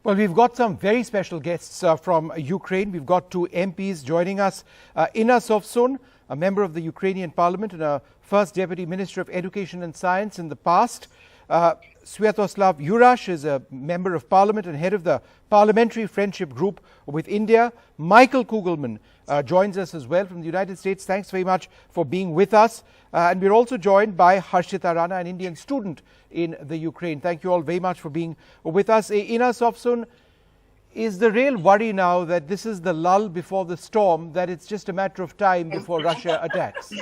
Well, we've got some very special guests from Ukraine. We've got two MPs joining us. Inna Sovsun, a member of the Ukrainian parliament and a first deputy minister of education and science in the past. Sviatoslav Yurash is a member of parliament and head of the parliamentary friendship group with India. Michael Kugelman joins us as well from the United States. Thanks very much for being with us. And we're also joined by Harshita Rana, an Indian student in the Ukraine. Thank you all very much for being with us. Inna Sovsun, is the real worry now that this is the lull before the storm, that it's just a matter of time before Russia attacks?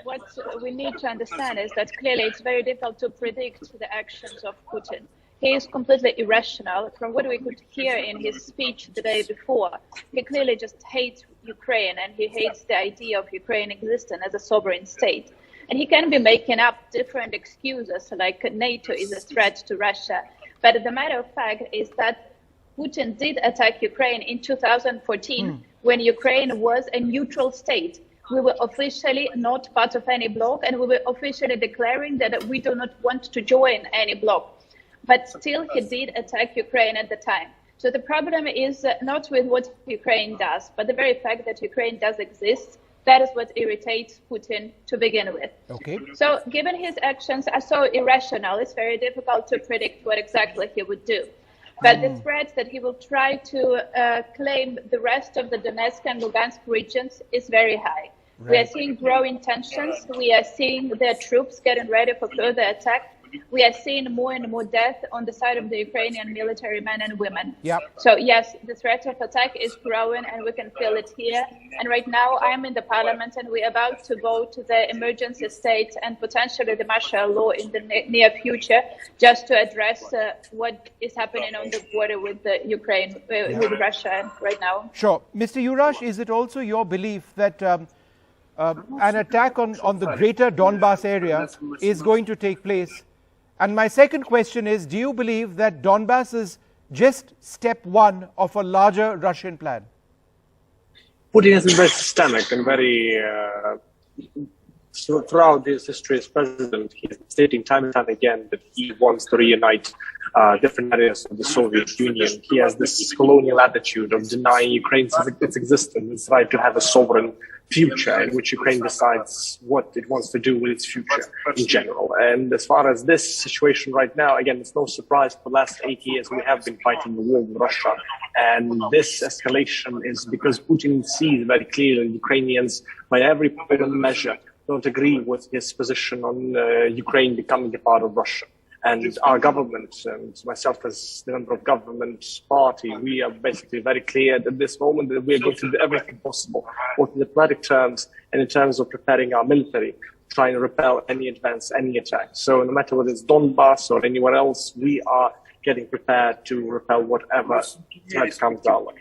What we need to understand is that clearly it's very difficult to predict the actions of Putin. He is completely irrational. From what we could hear in his speech the day before, he clearly just hates Ukraine and he hates the idea of Ukraine existing as a sovereign state. And he can be making up different excuses like NATO is a threat to Russia. But the matter of fact is that Putin did attack Ukraine in 2014 when Ukraine was a neutral state. We were officially not part of any bloc, and we were officially declaring that we do not want to join any bloc. But still, he did attack Ukraine at the time. So the problem is not with what Ukraine does, but the very fact that Ukraine does exist. That is what irritates Putin to begin with. Okay. So given his actions are so irrational, it's very difficult to predict what exactly he would do. But the threat that he will try to claim the rest of the Donetsk and Lugansk regions is very high. Right. We are seeing growing tensions. We are seeing their troops getting ready for further attack. We are seeing more and more death on the side of the Ukrainian military men and women. Yep. So yes, the threat of attack is growing and we can feel it here. And right now I'm in the parliament and we're about to vote the emergency state and potentially the martial law in the near future, just to address what is happening on the border with the Ukraine, with Russia right now. Sure. Mr. Yurash, is it also your belief that an attack on the greater Donbass area is going to take place? And my second question is, do you believe that Donbass is just step one of a larger Russian plan? Putin has been very systemic and very, throughout his history as president, he's stating time and time again that he wants to reunite different areas of the Soviet Union. He has this colonial attitude of denying Ukraine its existence, its right to have a sovereign future in which Ukraine decides what it wants to do with its future in general. And as far as this situation right now, again, it's no surprise for the last 8 years we have been fighting the war with Russia. And this escalation is because Putin sees very clearly Ukrainians, by every possible measure, don't agree with his position on Ukraine becoming a part of Russia. And our government, and myself as the member of government party, we are basically very clear at this moment that we are going to do everything possible, both in diplomatic terms and in terms of preparing our military, trying to repel any advance, any attack. So no matter whether it's Donbass or anywhere else, we are getting prepared to repel whatever threat comes our way.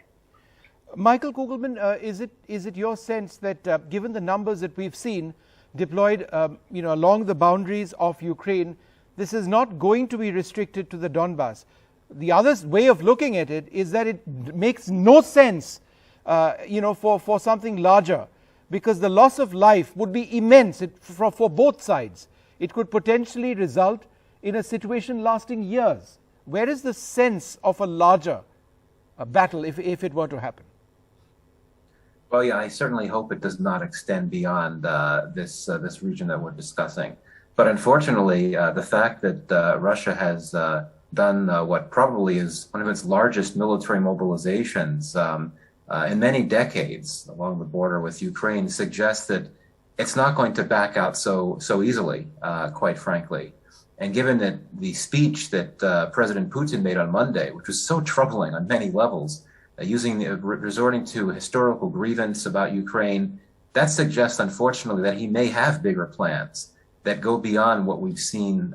Michael Kugelman, is it your sense that given the numbers that we've seen deployed along the boundaries of Ukraine, this is not going to be restricted to the Donbass? The other way of looking at it is that it makes no sense, for something larger, because the loss of life would be immense for both sides. It could potentially result in a situation lasting years. Where is the sense of a larger battle if it were to happen? Well, yeah, I certainly hope it does not extend beyond this region that we're discussing. But unfortunately, the fact that Russia has done what probably is one of its largest military mobilizations in many decades along the border with Ukraine suggests that it's not going to back out so easily, quite frankly. And given that the speech that President Putin made on Monday, which was so troubling on many levels, resorting to historical grievance about Ukraine, that suggests, unfortunately, that he may have bigger plans that go beyond what we've seen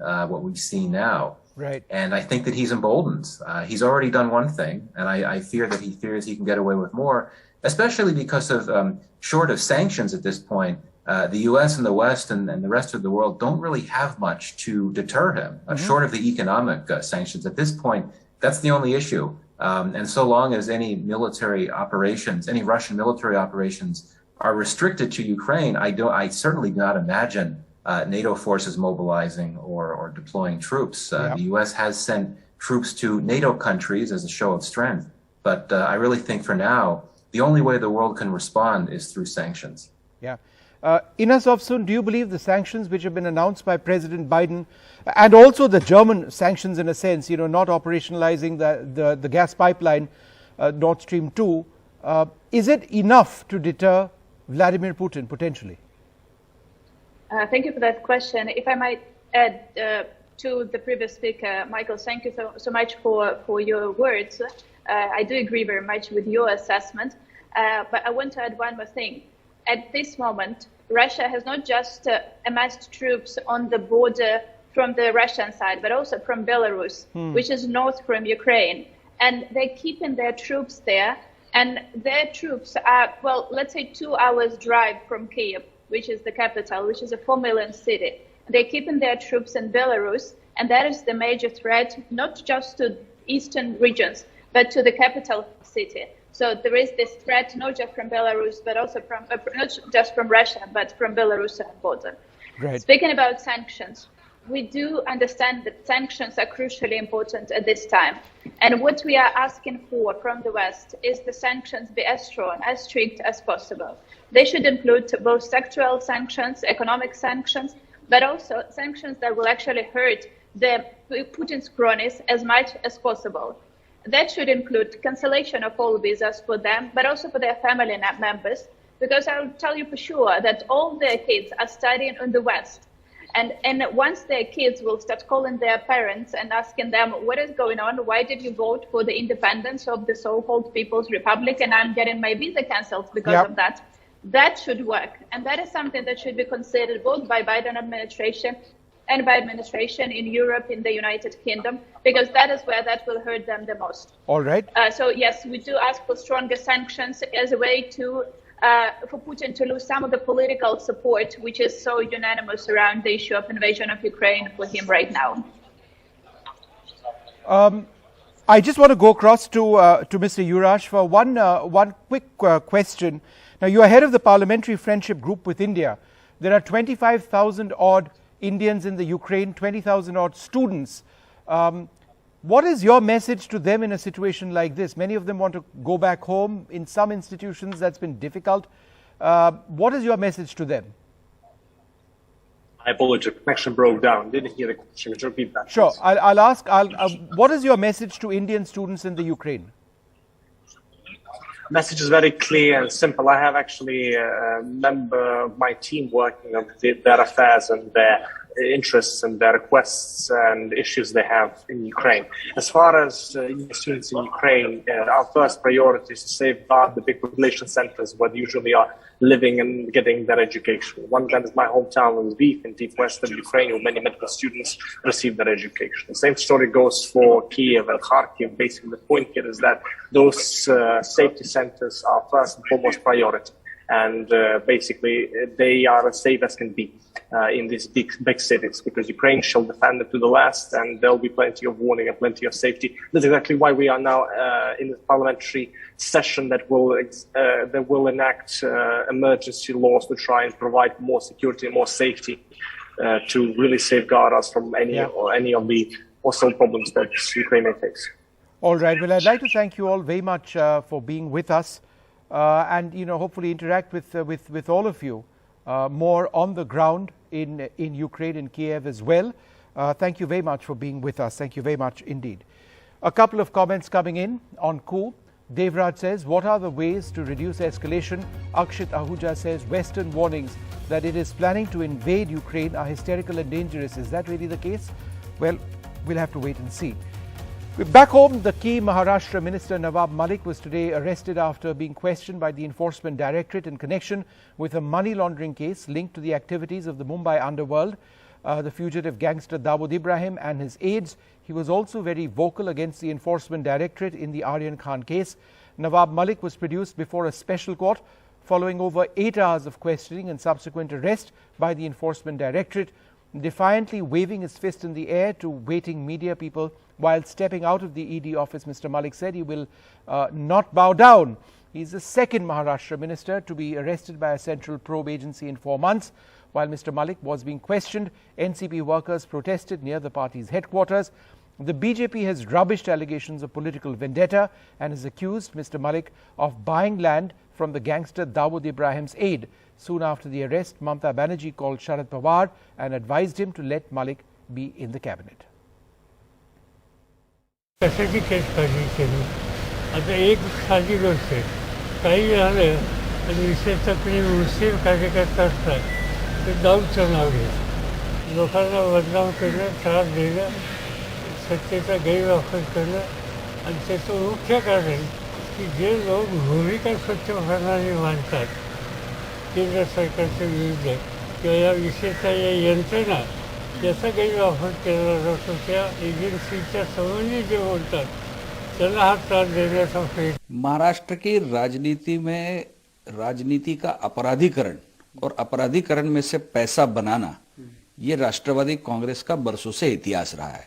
now. Right. And I think that he's emboldened. He's already done one thing, and I fear that he fears he can get away with more, especially because of, short of sanctions at this point, the U.S. and the West and the rest of the world don't really have much to deter him, short of the economic sanctions. At this point, that's the only issue. And so long as any military operations, any Russian military operations are restricted to Ukraine, I certainly do not imagine NATO forces mobilizing or deploying troops. The U.S. has sent troops to NATO countries as a show of strength. But I really think for now, the only way the world can respond is through sanctions. Yeah. Inas Ofsun, do you believe the sanctions which have been announced by President Biden and also the German sanctions in a sense, not operationalizing the gas pipeline Nord Stream 2, is it enough to deter Vladimir Putin potentially? Thank you for that question. If I might add to the previous speaker, Michael, thank you so much for your words. I do agree very much with your assessment, but I want to add one more thing. At this moment, Russia has not just amassed troops on the border from the Russian side, but also from Belarus, which is north from Ukraine. And they're keeping their troops there. And their troops are, well, let's say 2 hours drive from Kyiv, which is the capital, which is a 4 million city. They're keeping their troops in Belarus. And that is the major threat, not just to eastern regions, but to the capital city. So there is this threat, not just from Belarus, but also from, not just from Russia, but from Belarus border. Right. Speaking about sanctions, we do understand that sanctions are crucially important at this time. And what we are asking for from the West is the sanctions be as strong, as strict as possible. They should include both sectoral sanctions, economic sanctions, but also sanctions that will actually hurt the Putin's cronies as much as possible. That should include cancellation of all visas for them, but also for their family members, because I will tell you for sure that all their kids are studying in the West. And once their kids will start calling their parents and asking them, what is going on? Why did you vote for the independence of the so-called People's Republic? And I'm getting my visa canceled because of that. That should work. And that is something that should be considered both by Biden administration and by administration in Europe, in the United Kingdom, because that is where that will hurt them the most. All right. So yes, we do ask for stronger sanctions as a way to for Putin to lose some of the political support, which is so unanimous around the issue of invasion of Ukraine for him right now. I just want to go across to Mr. Yurash for one quick question. Now, you are head of the Parliamentary Friendship Group with India. There are 25,000 odd Indians in the Ukraine, 20,000 odd students. What is your message to them in a situation like this? Many of them want to go back home. In some institutions, that's been difficult. What is your message to them? I apologize, the connection broke down. Didn't hear the question. Could you repeat that? Sure. I'll ask, what is your message to Indian students in the Ukraine? Message is very clear and simple. I have actually a member of my team working on their affairs and their interests and their requests and issues they have in Ukraine. As far as students in Ukraine, our first priority is to safeguard the big population centers where they usually are living and getting their education. One of them is my hometown in Lviv in deep western Ukraine, where many medical students receive their education. The same story goes for Kyiv and Kharkiv. Basically, the point here is that those safety centers are first and foremost priority. And basically, they are as safe as can be in these big cities, because Ukraine shall defend it to the last, and there will be plenty of warning and plenty of safety. That's exactly why we are now in the parliamentary session that will enact emergency laws to try and provide more security and more safety to really safeguard us from any of the possible problems that Ukraine may face. All right. Well, I'd like to thank you all very much for being with us. And hopefully interact with all of you more on the ground in Ukraine, in Kiev as well. Thank you very much for being with us. Thank you very much indeed. A couple of comments coming in on coup. Devraj says, what are the ways to reduce escalation? Akshit Ahuja says, Western warnings that it is planning to invade Ukraine are hysterical and dangerous. Is that really the case? Well, we'll have to wait and see. Back home, the key Maharashtra Minister Nawab Malik was today arrested after being questioned by the Enforcement Directorate in connection with a money laundering case linked to the activities of the Mumbai underworld, the fugitive gangster Dawood Ibrahim and his aides. He was also very vocal against the Enforcement Directorate in the Aryan Khan case. Nawab Malik was produced before a special court following over 8 hours of questioning and subsequent arrest by the Enforcement Directorate, defiantly waving his fist in the air to waiting media people. While stepping out of the ED office, Mr. Malik said he will not bow down. He's the second Maharashtra minister to be arrested by a central probe agency in 4 months. While Mr. Malik was being questioned, NCP workers protested near the party's headquarters. The BJP has rubbished allegations of political vendetta and has accused Mr. Malik of buying land from the gangster Dawood Ibrahim's aide. Soon after the arrest, Mamata Banerjee called Sharad Pawar and advised him to let Malik be in the cabinet. कशाची case फायली केली आता एक साधी गोष्ट आहे काही झालं आणि विशेषतः कुणी मुस्लिम कार्यकर्ता असतात ते दाऊदचं नाव घ्या लोकांना बदनाम केलं त्रास दिला सत्तेचा गैरवापर केला आणि त्याचं मुख्य कारण की जे लोक भूमिका स्वच्छ करणारे मानतात केंद्र सरकारच्या विरुद्ध किंवा या विशेषतः या यंत्रणा याचा गैरवापर केला जातो त्या एजन्सीच्या संबंधी जे बोलतात त्यांना हा त्रास देण्याचा प्रयत्न महाराष्ट्र की राजनीति में राजनीति का अपराधीकरण और अपराधीकरण में से पैसा बनाना ये राष्ट्रवादी कांग्रेस का बरसों से इतिहास रहा है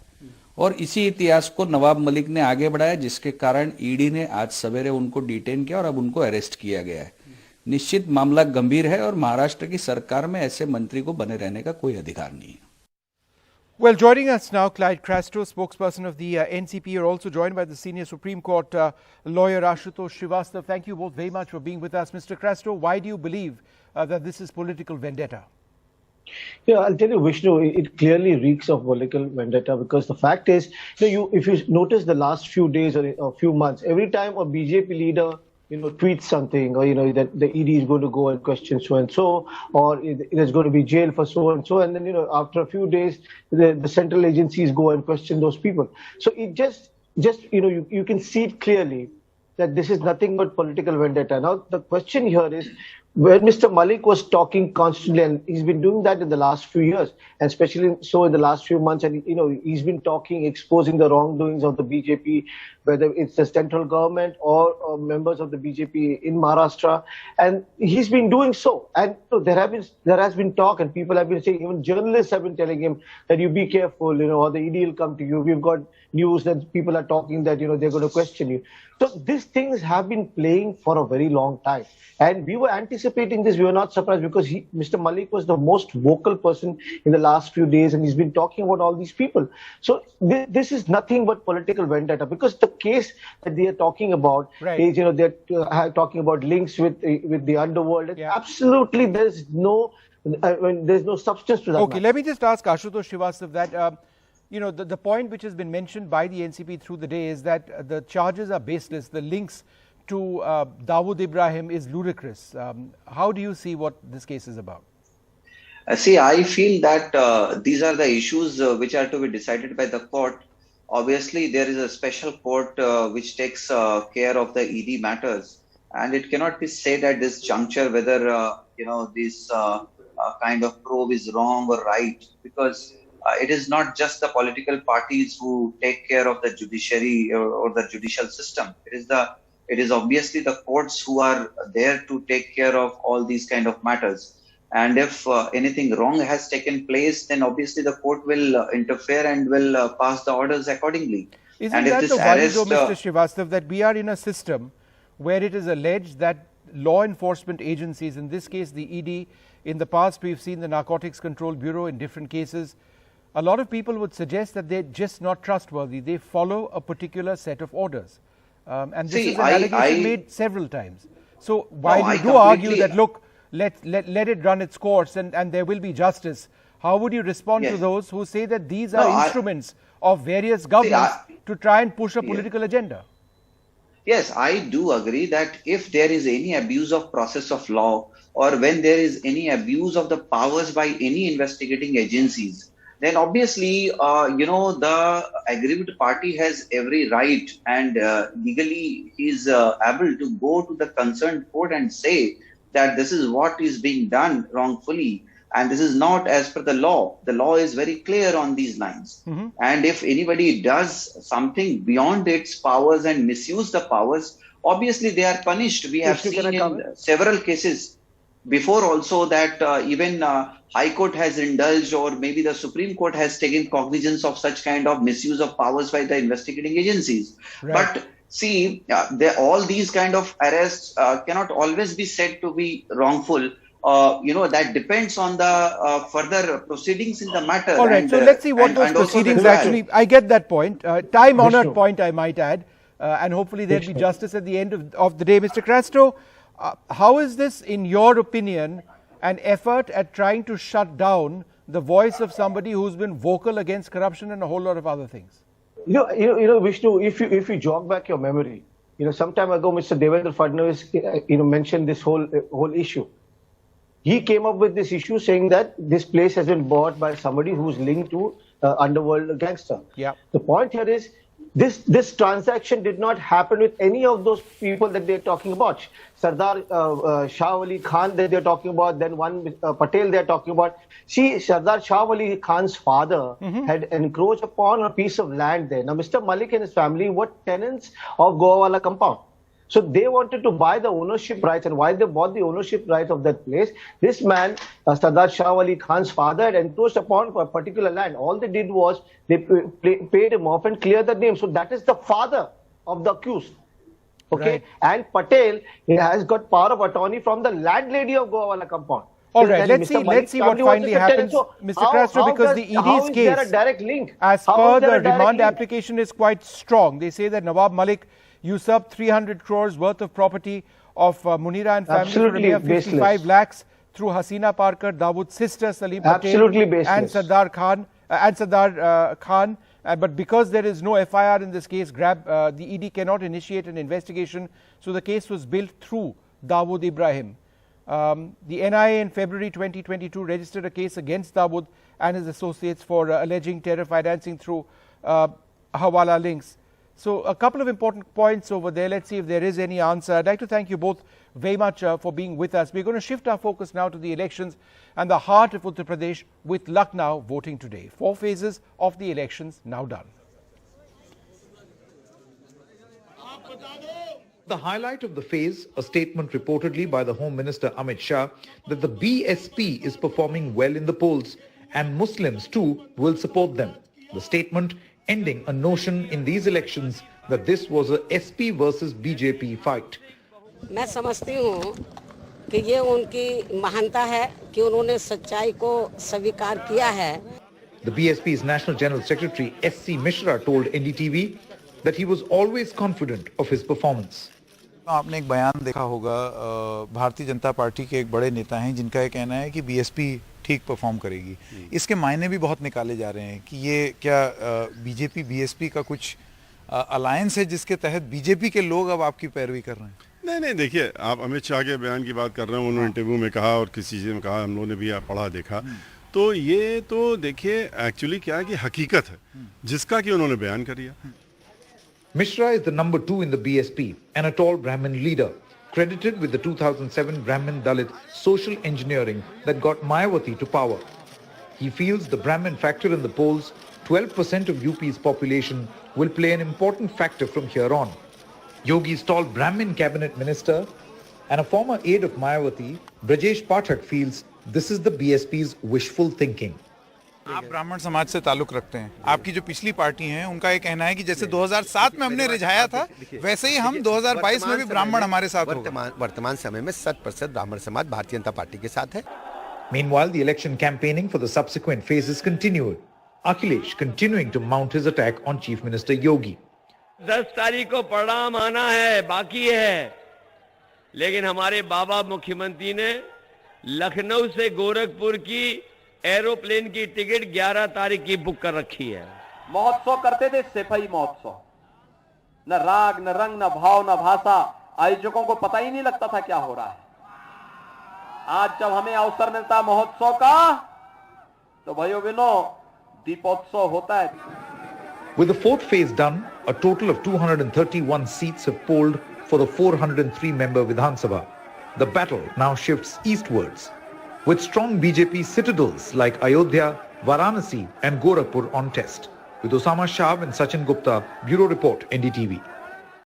और इसी इतिहास को नवाब मलिक ने आगे बढ़ाया जिसके कारण ईडी ने आज सवेरे उनको डिटेन किया और अब उनको अरेस्ट किया गया है। निश्चित मामला गंभीर है और महाराष्ट्र की सरकार में ऐसे मंत्री को बने रहने का कोई अधिकार नहीं है। Well, joining us now, Clyde Castro, spokesperson of the NCP, are also joined by the senior Supreme Court lawyer Ashutosh Srivastava. Thank you both very much for being with us. Mr. Castro, why do you believe that this is political vendetta? Yeah, I'll tell you, Vishnu, it clearly reeks of political vendetta because the fact is, if you notice the last few days or a few months, every time a BJP leader tweets something, or that the ED is going to go and question so and so, or there's going to be jail for so and so, and then after a few days the central agencies go and question those people. So it just you can see it clearly that this is nothing but political vendetta. Now the question here is, when Mr. Malik was talking constantly, and he's been doing that in the last few years, and especially so in the last few months, and he's been talking, exposing the wrongdoings of the BJP, whether it's the central government or members of the BJP in Maharashtra, and he's been doing so. And there has been talk, and people have been saying, even journalists have been telling him that you be careful, or the ED will come to you. We've got news that people are talking that they're going to question you. So these things have been playing for a very long time. And we were anticipating this. We were not surprised because Mr. Malik was the most vocal person in the last few days, and he's been talking about all these people. So this is nothing but political vendetta, because the case that they are talking about is, they're talking about links with the underworld. Yeah. Absolutely, there's no substance to that. Okay, let me just ask Ashutosh Srivastava that. The point which has been mentioned by the NCP through the day is that the charges are baseless. The links to Dawood Ibrahim is ludicrous. How do you see what this case is about? See, I feel that these are the issues which are to be decided by the court. Obviously, there is a special court which takes care of the ED matters, and it cannot be said at this juncture whether this kind of probe is wrong or right, because it is not just the political parties who take care of the judiciary or the judicial system. It is obviously the courts who are there to take care of all these kind of matters. And if anything wrong has taken place, then obviously the court will interfere and will pass the orders accordingly. Isn't that the worry, though, Mr. Srivastava, that we are in a system where it is alleged that law enforcement agencies, in this case the ED, in the past we've seen the Narcotics Control Bureau in different cases, a lot of people would suggest that they're just not trustworthy. They follow a particular set of orders. And this is an allegation made several times. So while you do argue that, look, let it run its course and there will be justice, how would you respond to those who say that these are instruments of various governments to try and push a political agenda? Yes, I do agree that if there is any abuse of process of law, or when there is any abuse of the powers by any investigating agencies, then obviously, the aggrieved party has every right, and legally is able to go to the concerned court and say that this is what is being done wrongfully, and this is not as per the law. The law is very clear on these lines. Mm-hmm. And if anybody does something beyond its powers and misuse the powers, obviously they are punished. We have seen in several cases before also that even High Court has indulged, or maybe the Supreme Court has taken cognizance of such kind of misuse of powers by the investigating agencies. Right. But see, all these kind of arrests cannot always be said to be wrongful, that depends on the further proceedings in the matter. All right, so let's see what those proceedings actually. I get that point, time-honored point, I might add, and hopefully there'll be justice at the end of the day. Mr. Crasto, how is this, in your opinion, an effort at trying to shut down the voice of somebody who's been vocal against corruption and a whole lot of other things? Vishnu, if you jog back your memory, some time ago, Mr. Devendra Fadnavis, mentioned this whole issue. He came up with this issue saying that this place has been bought by somebody who's linked to underworld gangster. Yeah. The point here is this transaction did not happen with any of those people that they're talking about. Sardar Shah Wali Khan that they're talking about, then one Patel they're talking about. See, Sardar Shah Wali Khan's father had encroached upon a piece of land there. Now, Mr. Malik and his family were tenants of Goawala compound. So they wanted to buy the ownership rights, and while they bought the ownership rights of that place, this man, Sardar Shah Wali Khan's father, had encroached upon a particular land. All they did was they paid him off and cleared the name. So that is the father of the accused. Okay, right. And Patel has got power of attorney from the landlady of Goawala compound. All right, let's see what finally happens, so Mr. Crasto, because the ED's case, there a direct link? As per the remand application, is quite strong. They say that Nawab Malik usurped 300 crores worth of property of Munira and family for a mere 55 lakhs through Hasina Parkar, Dawood's sister Salim Patel and Sardar Khan. But because there is no FIR in this case, the ED cannot initiate an investigation. So the case was built through Dawood Ibrahim. The NIA in February 2022 registered a case against Dawood and his associates for alleging terror financing through Hawala links. So a couple of important points over there. Let's see if there is any answer. I'd like to thank you both very much for being with us. We're going to shift our focus now to the elections and the heart of Uttar Pradesh, with Lucknow voting today. 4 phases of the elections now done. The highlight of the phase, a statement reportedly by the Home Minister Amit Shah that the BSP is performing well in the polls and Muslims too will support them. The statement ending a notion in these elections that this was a SP versus BJP fight. मैं समझती हूँ कि ये उनकी महानता है कि उन्होंने सच्चाई को स्वीकार किया है. The BSP's National General Secretary SC Mishra told NDTV that he was always confident of his performance. आपने एक बयान देखा होगा भारतीय जनता पार्टी के एक बड़े नेता हैं जिनका ये कहना है कि बीएसपी ठीक परफॉर्म करेगी. इसके मायने भी बहुत निकाले जा रहे हैं कि ये क्या बीजेपी बीएसपी का कुछ अलायंस है जिसके तहत बीजेपी के लोग अब आपकी पैरवी कर रहे हैं. नहीं देखिए, आप अमित शाह के बयान की बात कर रहे हैं. उन्होंने इंटरव्यू में कहा और किसी चीज़ में कहा, हम लोगों ने भी पढ़ा देखा. तो ये तो देखिए एक्चुअली क्या है कि हकीकत है जिसका कि उन्होंने बयान कर दिया. Mishra is the number 2 in the BSP and a tall Brahmin leader, credited with the 2007 Brahmin Dalit social engineering that got Mayawati to power. He feels the Brahmin factor in the polls, 12% of UP's population, will play an important factor from here on. Yogi's tall Brahmin cabinet minister and a former aide of Mayawati, Brajesh Pathak, feels this is the BSP's wishful thinking. आप ब्राह्मण समाज से ताल्लुक रखते हैं. आपकी जो पिछली पार्टी है उनका ये कहना है कि जैसे 2007 में हमने रिझाया था वैसे ही हम 2022 में भी ब्राह्मण हमारे साथ होगा. वर्तमान समय में 100% ब्राह्मण समाज भारतीय जनता पार्टी के साथ है. Meanwhile, the election campaigning for the subsequent phases continued. Akhilesh continuing to mount his attack on Chief Minister Yogi. 10 तारीख को परिणाम आना है, बाकी है, लेकिन हमारे बाबा मुख्यमंत्री ने लखनऊ से गोरखपुर की एरोप्लेन की टिकट 11 तारीख की बुक कर रखी है. महोत्सव करते थे, सिपाही महोत्सव. न राग, न रंग, न भाव, न भाषा. आयोजकों को पता ही नहीं लगता था क्या हो रहा है. आज जब हमें अवसर मिलता महोत्सव का, तो भाइयों बहनों दीपोत्सव होता है. With the 4th phase done, a total of 231 seats have polled for the 403-member Vidhan Sabha. The battle now shifts eastwards, with strong BJP citadels like Ayodhya, Varanasi and Gorakhpur on test. With Osama Shah and Sachin Gupta, Bureau Report, NDTV.